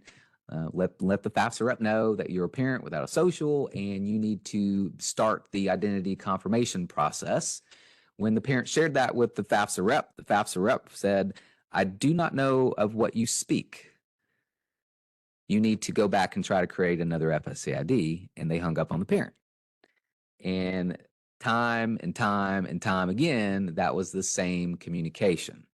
let the FAFSA rep know that you're a parent without a social, and you need to start the identity confirmation process." When the parent shared that with the FAFSA rep said, "I do not know of what you speak. You need to go back and try to create another FSA ID," and they hung up on the parent. And time and time and time again, that was the same communication.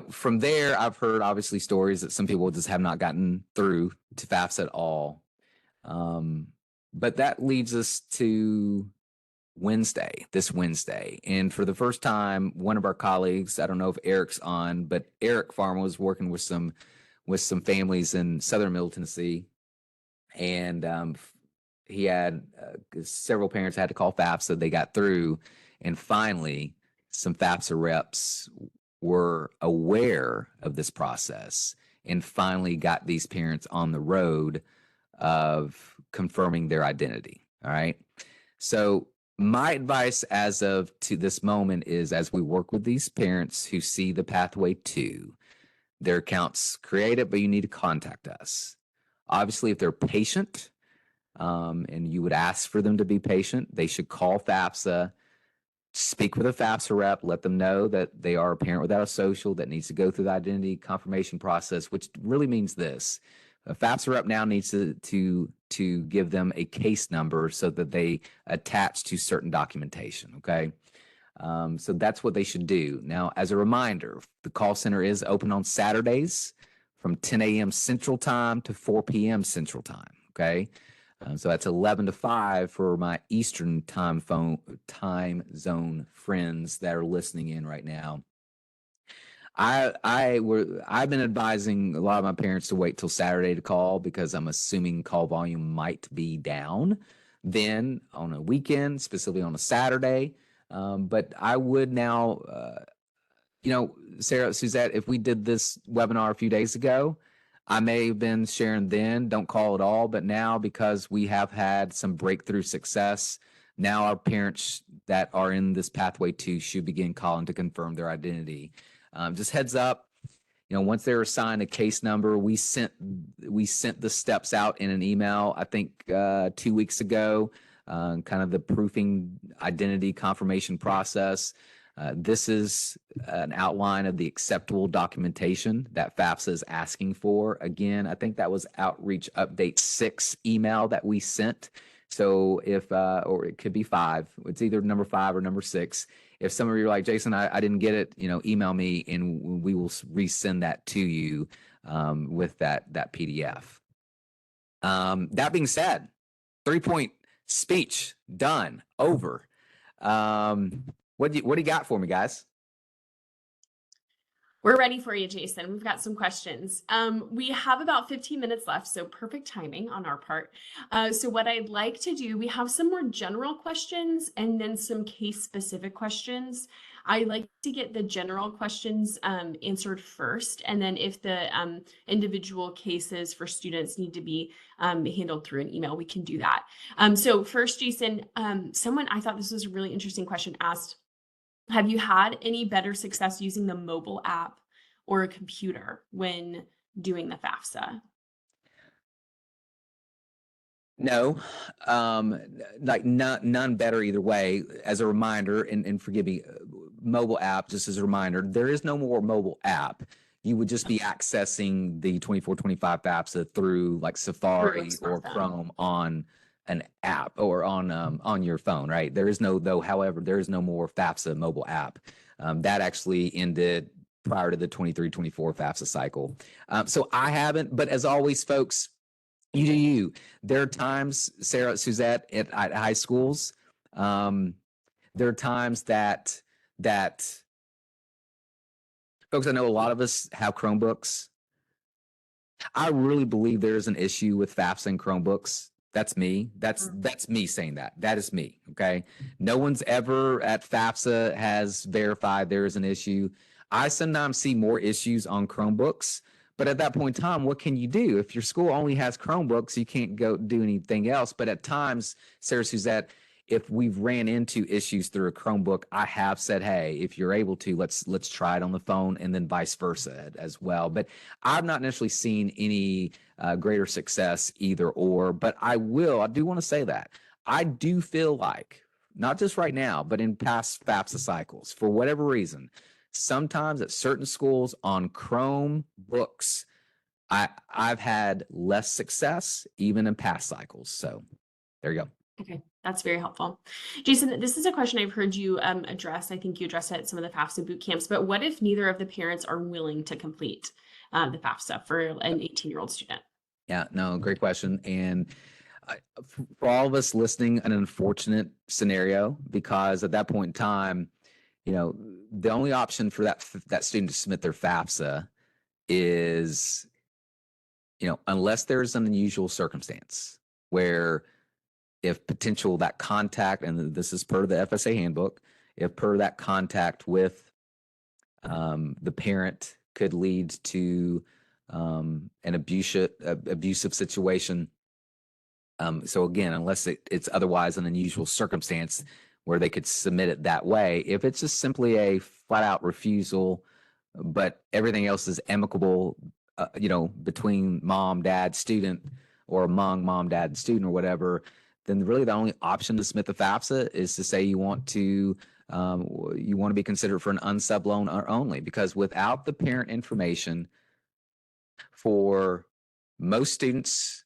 From there, I've heard obviously stories that some people just have not gotten through to FAFSA at all. But that leads us to this Wednesday. And for the first time, one of our colleagues, I don't know if Eric's on, but Eric Farmer was working with some families in Southern Middle Tennessee. And he had several parents had to call FAFSA. They got through. And finally, some FAFSA reps were aware of this process and finally got these parents on the road of confirming their identity. All right. So my advice as of to this moment is, as we work with these parents who see the pathway to their accounts created, but you need to contact us. Obviously, if they're patient, and you would ask for them to be patient, they should call FAFSA, speak with a FAFSA rep, let them know that they are a parent without a social that needs to go through the identity confirmation process, which really means this. A FAFSA rep now needs to give them a case number so that they attach to certain documentation, okay? So that's what they should do. Now, as a reminder, the call center is open on Saturdays from 10 a.m. Central Time to 4 p.m. Central Time, okay? So that's 11 to 5 for my Eastern time zone friends that are listening in right now. I've been advising a lot of my parents to wait till Saturday to call because I'm assuming call volume might be down then on a weekend, specifically on a Saturday. But I would now, Sarah, Suzette, if we did this webinar a few days ago, I may have been sharing then, don't call at all. But now, because we have had some breakthrough success, now our parents that are in this pathway to should begin calling to confirm their identity. Just heads up, once they're assigned a case number, we sent the steps out in an email, I think 2 weeks ago, kind of the proofing identity confirmation process. This is an outline of the acceptable documentation that FAFSA is asking for. Again, I think that was Outreach Update 6 email that we sent. So or it could be 5. It's either number 5 or number 6. If some of you are like, "Jason, I didn't get it," email me and we will resend that to you with that PDF. That being said, 3-point speech done, over. What do you got for me, guys? We're ready for you, Jason. We've got some questions. We have about 15 minutes left, so perfect timing on our part. So what I'd like to do, we have some more general questions and then some case-specific questions. I like to get the general questions answered first, and then if the individual cases for students need to be handled through an email, we can do that. So first, Jason, I thought this was a really interesting question, asked, have you had any better success using the mobile app or a computer when doing the FAFSA? No, none better either way. As a reminder, and forgive me, mobile app, just as a reminder, there is no more mobile app. You would just be accessing the 24-25 FAFSA through like Safari or Chrome on an app or on your phone, right? However, there is no more FAFSA mobile app. That actually ended prior to the 23-24 FAFSA cycle. So I haven't, but as always, folks, you do you. There are times, Sarah, Suzette, at high schools, there are times that folks, I know a lot of us have Chromebooks. I really believe there is an issue with FAFSA and Chromebooks. That's me. That's me saying that. That is me. Okay. No one's ever at FAFSA has verified there is an issue. I sometimes see more issues on Chromebooks, but at that point in time, what can you do? If your school only has Chromebooks, you can't go do anything else. But at times, Sarah Suzette, if we've ran into issues through a Chromebook, I have said, hey, if you're able to, let's try it on the phone, and then vice versa as well. But I've not necessarily seen any greater success either or, but I do want to say that I do feel like, not just right now, but in past FAFSA cycles, for whatever reason, sometimes at certain schools on Chromebooks, I've had less success even in past cycles. So there you go. Okay, that's very helpful. Jason, this is a question I've heard you address. I think you addressed it at some of the FAFSA boot camps, but what if neither of the parents are willing to complete the FAFSA for an 18-year-old student? Yeah, no, great question. And for all of us listening, an unfortunate scenario, because at that point in time, the only option for that student to submit their FAFSA is, unless there's an unusual circumstance where if potential that contact, and this is per the FSA handbook, if per that contact with the parent could lead to an abusive situation. So again, unless it's otherwise an unusual circumstance where they could submit it that way, if it's just simply a flat out refusal, but everything else is amicable, between mom, dad, student, or among mom, dad, and student, or whatever, then really the only option to submit the FAFSA is to say you want to be considered for an unsub loan only, because without the parent information, for most students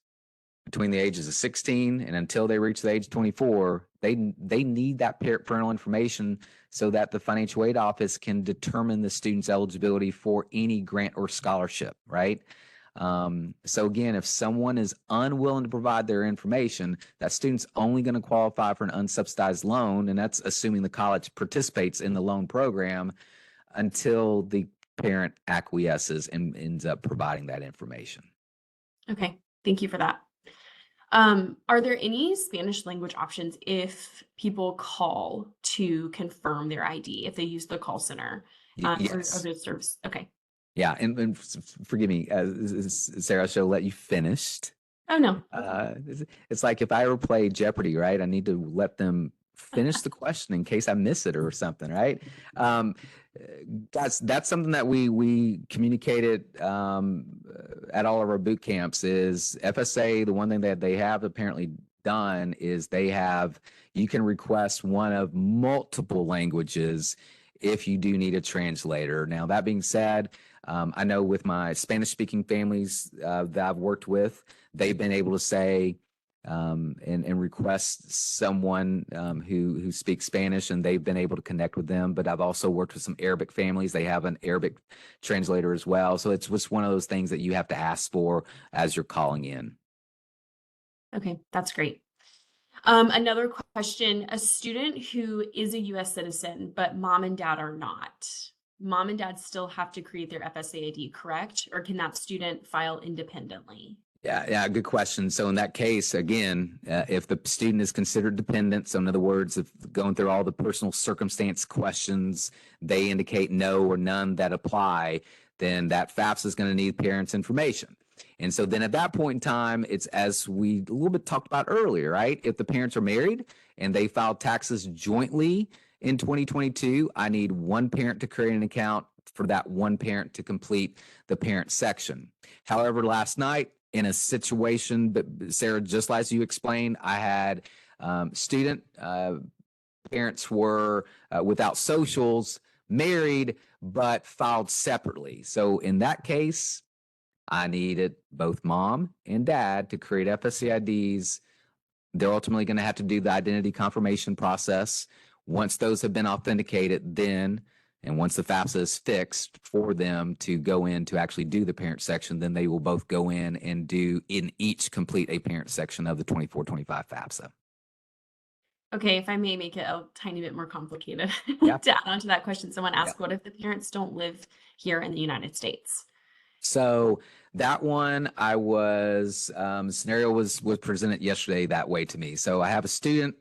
between the ages of 16 and until they reach the age of 24, they need that parental information so that the financial aid office can determine the student's eligibility for any grant or scholarship, right? So again, if someone is unwilling to provide their information, that student's only going to qualify for an unsubsidized loan, and that's assuming the college participates in the loan program until the parent acquiesces and ends up providing that information. Okay, thank you for that. Are there any Spanish language options if people call to confirm their ID, if they use the call center? Yes. Or those service? Okay. Yeah, and forgive me, Sarah, I should let you finished. Oh, no. It's like if I ever play Jeopardy, right? I need to let them finish the question in case I miss it or something, right? That's something that we communicated at all of our boot camps. Is FSA, the one thing that they have apparently done is you can request one of multiple languages if you do need a translator. Now, that being said, I know with my Spanish-speaking families that I've worked with, they've been able to say and request someone who speaks Spanish, and they've been able to connect with them. But I've also worked with some Arabic families. They have an Arabic translator as well. So it's just one of those things that you have to ask for as you're calling in. Okay, that's great. Another question, a student who is a U.S. citizen, but mom and dad are not. Mom and dad still have to create their FSA ID, correct? Or can that student file independently? Yeah, good question. So in that case, again, if the student is considered dependent, so in other words, if going through all the personal circumstance questions, they indicate no or none that apply, then that FAFSA is going to need parents' information. And so then at that point in time, it's as we a little bit talked about earlier, right? If the parents are married and they filed taxes jointly in 2022, I need one parent to create an account for that one parent to complete the parent section. However, last night in a situation, but Sarah, just as you explained, I had student parents were without socials, married, but filed separately. So in that case, I needed both mom and dad to create FSA IDs. They're ultimately going to have to do the identity confirmation process. Once those have been authenticated, and once the FAFSA is fixed for them to go in to actually do the parent section, then they will both go in and each complete a parent section of the 24-25 FAFSA. Okay, if I may make it a tiny bit more complicated Yeah. to add on to that question, someone asked, what if the parents don't live here in the United States? So that one, scenario was presented yesterday that way to me. So I have a student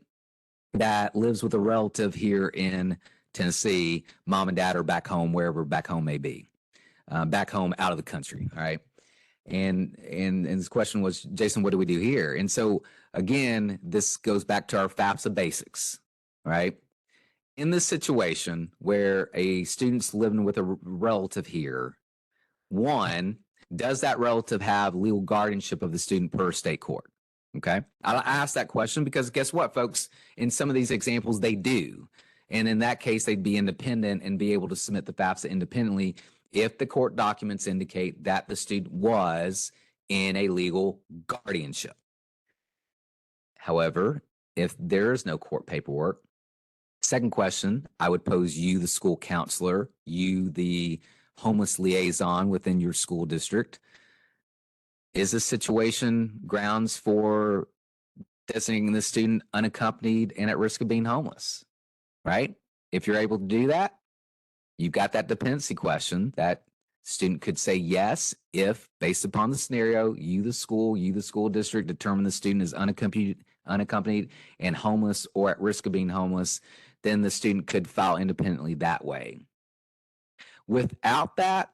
that lives with a relative here in Tennessee, mom and dad are back home, wherever back home may be, back home out of the country. All right. And this question was, Jason, what do we do here? And so again, this goes back to our FAFSA basics, right? In this situation where a student's living with a relative here, one, does that relative have legal guardianship of the student per state court? Okay. I ask that question because guess what, folks? In some of these examples, they do. And in that case, they'd be independent and be able to submit the FAFSA independently if the court documents indicate that the student was in a legal guardianship. However, if there is no court paperwork, second question, I would pose you, the school counselor, you, the homeless liaison within your school district. Is this situation grounds for designating the student unaccompanied and at risk of being homeless? Right? If you're able to do that, you've got that dependency question. That student could say yes if, based upon the scenario, you, the school district, determine the student is unaccompanied and homeless or at risk of being homeless, then the student could file independently that way. Without that,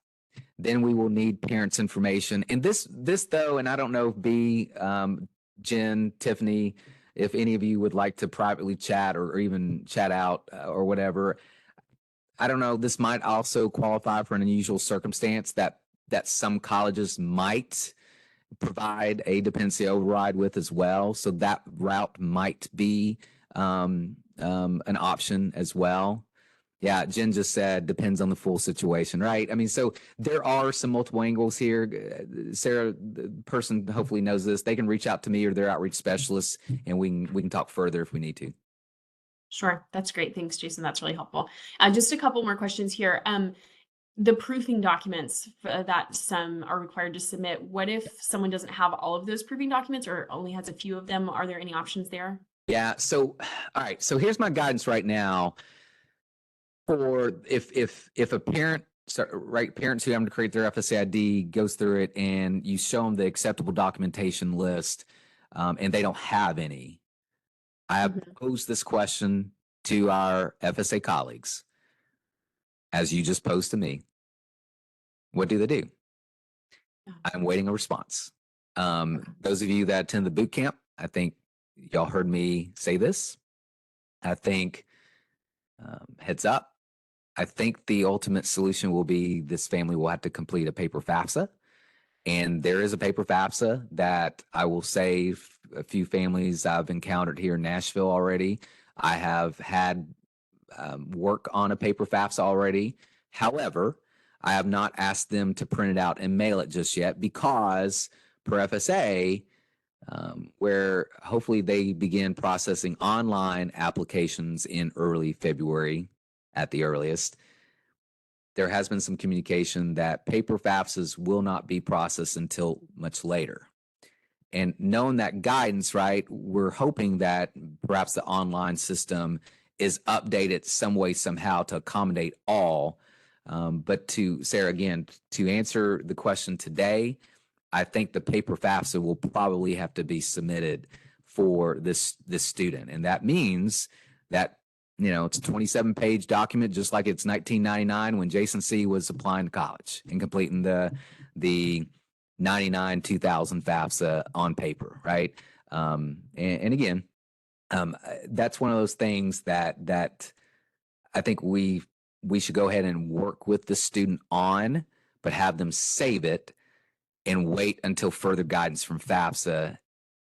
then we will need parents' information. And this though, and I don't know if Jen, Tiffany, if any of you would like to privately chat or even chat out or whatever, I don't know, this might also qualify for an unusual circumstance that some colleges might provide a dependency override with as well. So that route might be an option as well. Yeah, Jen just said depends on the full situation, right? I mean, so there are some multiple angles here. Sarah, the person hopefully knows this. They can reach out to me or their outreach specialists, and we can talk further if we need to. Sure, that's great. Thanks, Jason. That's really helpful. Just a couple more questions here. The proofing documents that some are required to submit. What if someone doesn't have all of those proofing documents or only has a few of them? Are there any options there? Yeah. So, all right. So here's my guidance right now. For if a parent, right, parents who have to create their FSA ID goes through it and you show them the acceptable documentation list and they don't have any, I have posed this question to our FSA colleagues, as you just posed to me. What do they do? I'm waiting a response. Those of you that attend the boot camp, I think y'all heard me say this. I think heads up. I think the ultimate solution will be this family will have to complete a paper FAFSA. And there is a paper FAFSA that I will say a few families I've encountered here in Nashville already. I have had work on a paper FAFSA already. However, I have not asked them to print it out and mail it just yet because per FSA, where hopefully they begin processing online applications in early February at the earliest, there has been some communication that paper FAFSAs will not be processed until much later. And knowing that guidance, right, we're hoping that perhaps the online system is updated some way, somehow to accommodate all. But to Sarah, again, to answer the question today, I think the paper FAFSA will probably have to be submitted for this student. And that means that, you know, it's a 27-page document, just like it's 1999 when Jason C. was applying to college and completing the 99 2000 FAFSA on paper, right? And again, that's one of those things that I think we should go ahead and work with the student on, but have them save it and wait until further guidance from FAFSA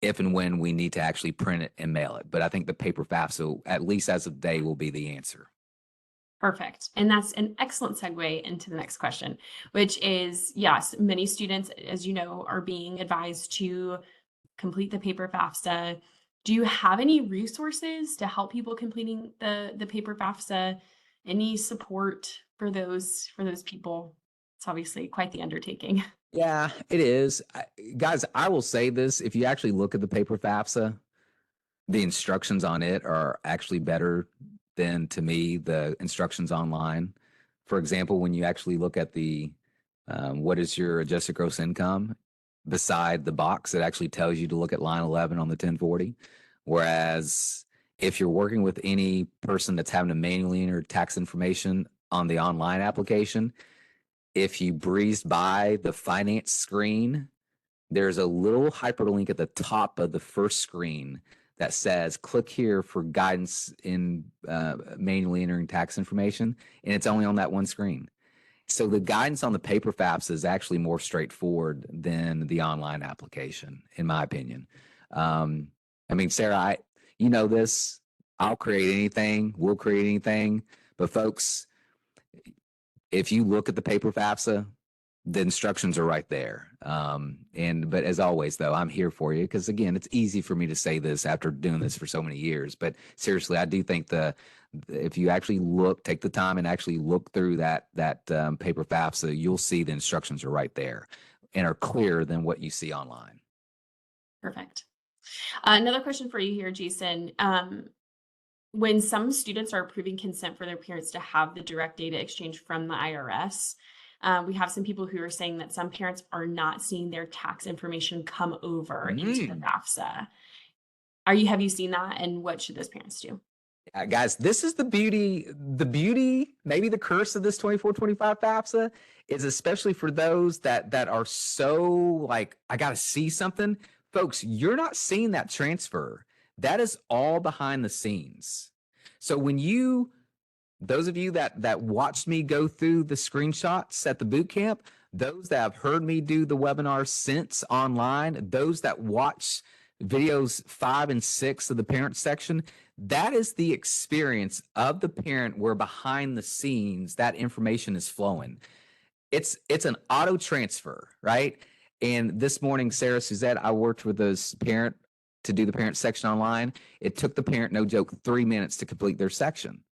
if and when we need to actually print it and mail it. But I think the paper FAFSA, at least as of today, will be the answer. Perfect. And that's an excellent segue into the next question, which is, yes, many students, as you know, are being advised to complete the paper FAFSA. Do you have any resources to help people completing the paper FAFSA? Any support for those people? It's obviously quite the undertaking. Yeah, it is. Guys, I will say this. If you actually look at the paper FAFSA, the instructions on it are actually better than, to me, the instructions online. For example, when you actually look at the what is your adjusted gross income, beside the box, it actually tells you to look at line 11 on the 1040. Whereas if you're working with any person that's having to manually enter tax information on the online application, if you breezed by the finance screen, there's a little hyperlink at the top of the first screen that says, click here for guidance in manually entering tax information. And it's only on that one screen. So the guidance on the paper FAFSA is actually more straightforward than the online application, in my opinion. I mean, Sarah, you know this. I'll create anything. We'll create anything. But folks, if you look at the paper FAFSA, the instructions are right there. But as always, though, I'm here for you because, again, it's easy for me to say this after doing this for so many years. But seriously, I do think if you actually take the time and actually look through that paper FAFSA, you'll see the instructions are right there and are clearer than what you see online. Perfect. Another question for you here, Jason. When some students are approving consent for their parents to have the direct data exchange from the IRS, we have some people who are saying that some parents are not seeing their tax information come over into the FAFSA. Have you seen that, and what should those parents do? Guys, this is the beauty, maybe the curse of this 24-25 FAFSA is especially for those that are so like, I got to see something. Folks, you're not seeing that transfer. That is all behind the scenes. So those of you that watched me go through the screenshots at the boot camp, those that have heard me do the webinar since online, those that watch videos 5 and 6 of the parent section, that is the experience of the parent where behind the scenes that information is flowing. It's an auto transfer, right? And this morning, Sarah Suzette, I worked with this parent to do the parent section online. It took the parent, no joke, 3 minutes to complete their section.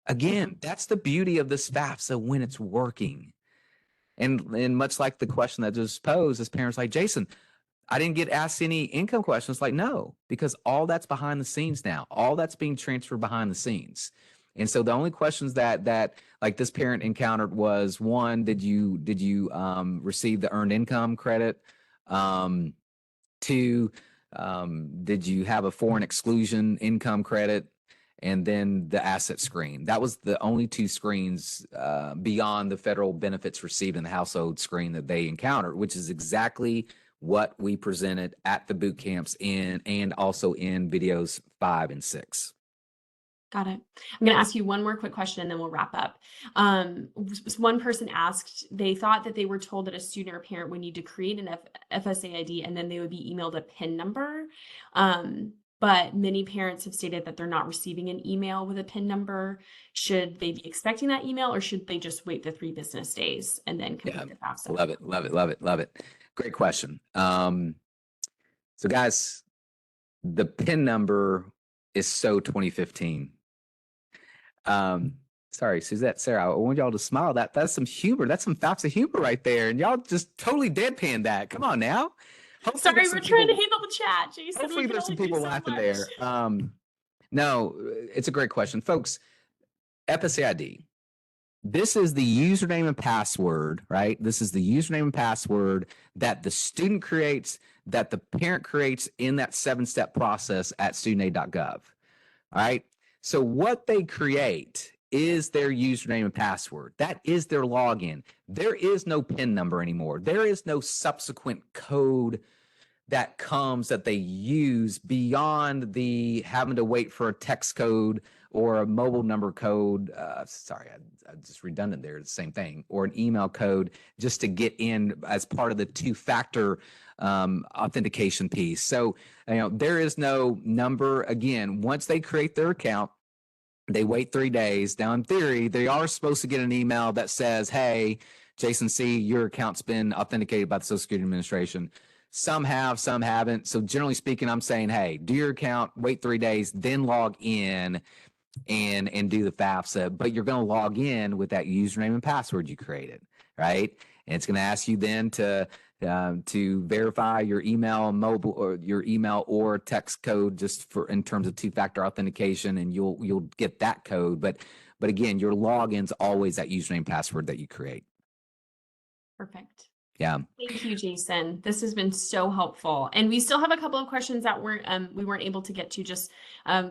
Again, that's the beauty of this FAFSA when it's working. And much like the question that just posed, as parents like, Jason, I didn't get asked any income questions. Like, no, because all that's behind the scenes now. All that's being transferred behind the scenes. And so the only questions that like this parent encountered was, one, did you receive the earned income credit? Two, did you have a foreign exclusion income credit? And then the asset screen. That was the only 2 screens beyond the federal benefits received in the household screen that they encountered, which is exactly what we presented at the boot camps and also in videos 5 and 6. Got it. I'm going to ask you one more quick question and then we'll wrap up. One person asked, they thought that they were told that a student or parent would need to create an FSA ID and then they would be emailed a PIN number. But many parents have stated that they're not receiving an email with a PIN number. Should they be expecting that email, or should they just wait the 3 business days and then complete the FAFSA? Love it, love it, love it, love it. Great question. So guys, the PIN number is so 2015. Sorry, Suzette, Sarah, I want y'all to smile. That's some humor. That's some FAFSA humor right there. And y'all just totally deadpan that. Come on now. Hopefully sorry, we're trying to handle the chat, Jason. Hopefully there's some people laughing there. No, it's a great question. Folks, FSA ID. This is the username and password, right? This is the username and password that the student creates, that the parent creates in that 7-step process at studentaid.gov. All right. So what they create is their username and password. That is their login. There is no PIN number anymore. There is no subsequent code that comes that they use beyond the having to wait for a text code or a mobile number code. Sorry, I just redundant there. It's the same thing, or an email code just to get in as part of the 2-factor authentication piece. So, there is no number. Again, once they create their account, they wait 3 days. Now, in theory, they are supposed to get an email that says, hey, Jason C., your account's been authenticated by the Social Security Administration. Some have, some haven't. So generally speaking, I'm saying, hey, do your account, wait 3 days, then log in and do the FAFSA. But you're going to log in with that username and password you created, right? And it's going to ask you then to verify your email, mobile, or your email or text code, just for in terms of 2-factor authentication, and you'll get that code. But again, your login's always that username password that you create. Perfect. Yeah. Thank you, Jason. This has been so helpful. And we still have a couple of questions that we weren't able to get to, just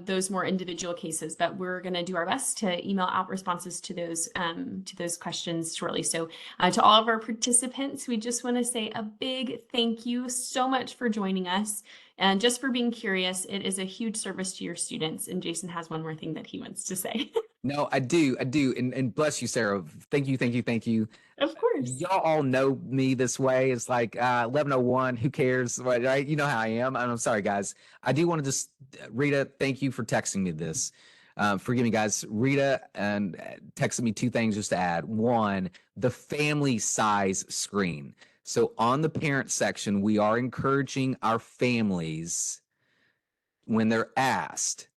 those more individual cases, but we're going to do our best to email out responses to those questions shortly. So to all of our participants, we just want to say a big thank you so much for joining us and just for being curious. It is a huge service to your students. And Jason has one more thing that he wants to say. No, I do. And bless you, Sarah. Thank you. Of course. Y'all all know me this way. It's like 11:01. Who cares? Right? You know how I am. I'm sorry, guys. I do want to just, Rita, thank you for texting me this. Forgive me, guys. Rita and texted me two things just to add. One, the family size screen. So on the parent section, we are encouraging our families when they're asked,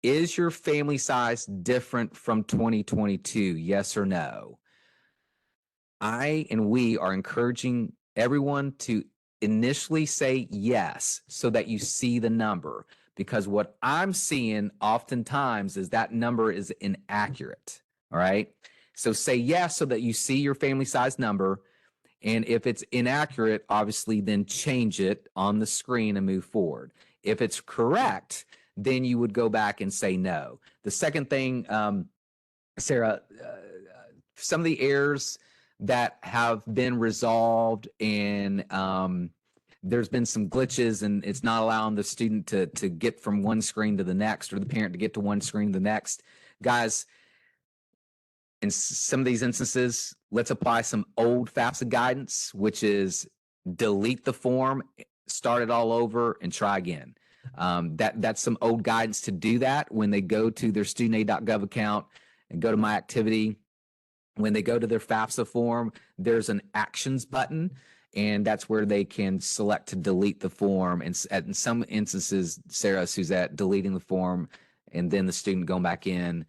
is your family size different from 2022? Yes or no? I and we are encouraging everyone to initially say yes so that you see the number, because what I'm seeing oftentimes is that number is inaccurate. All right. So say yes so that you see your family size number. And if it's inaccurate, obviously then change it on the screen and move forward. If it's correct, then you would go back and say no. The second thing, Sarah, some of the errors that have been resolved, and there's been some glitches, and it's not allowing the student to get from one screen to the next, or the parent to get to one screen to the next. Guys, in some of these instances, let's apply some old FAFSA guidance, which is delete the form, start it all over, and try again. That's some old guidance to do that when they go to their studentaid.gov account and go to My Activity. When they go to their FAFSA form, there's an actions button, and that's where they can select to delete the form. And in some instances, Sarah, Suzette, deleting the form and then the student going back in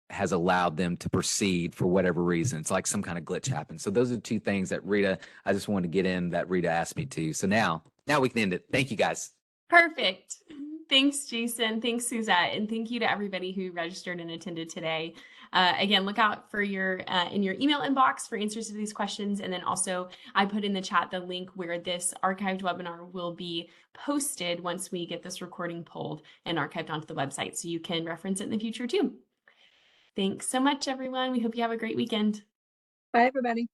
has allowed them to proceed for whatever reason. It's like some kind of glitch happened. So those are the two things that Rita, I just wanted to get in that Rita asked me to. So now we can end it. Thank you, guys. Perfect. Thanks, Jason. Thanks, Suzette. And thank you to everybody who registered and attended today. Again, look out for your in your email inbox for answers to these questions. And then also I put in the chat the link where this archived webinar will be posted once we get this recording pulled and archived onto the website. So you can reference it in the future too. Thanks so much, everyone. We hope you have a great weekend. Bye, everybody.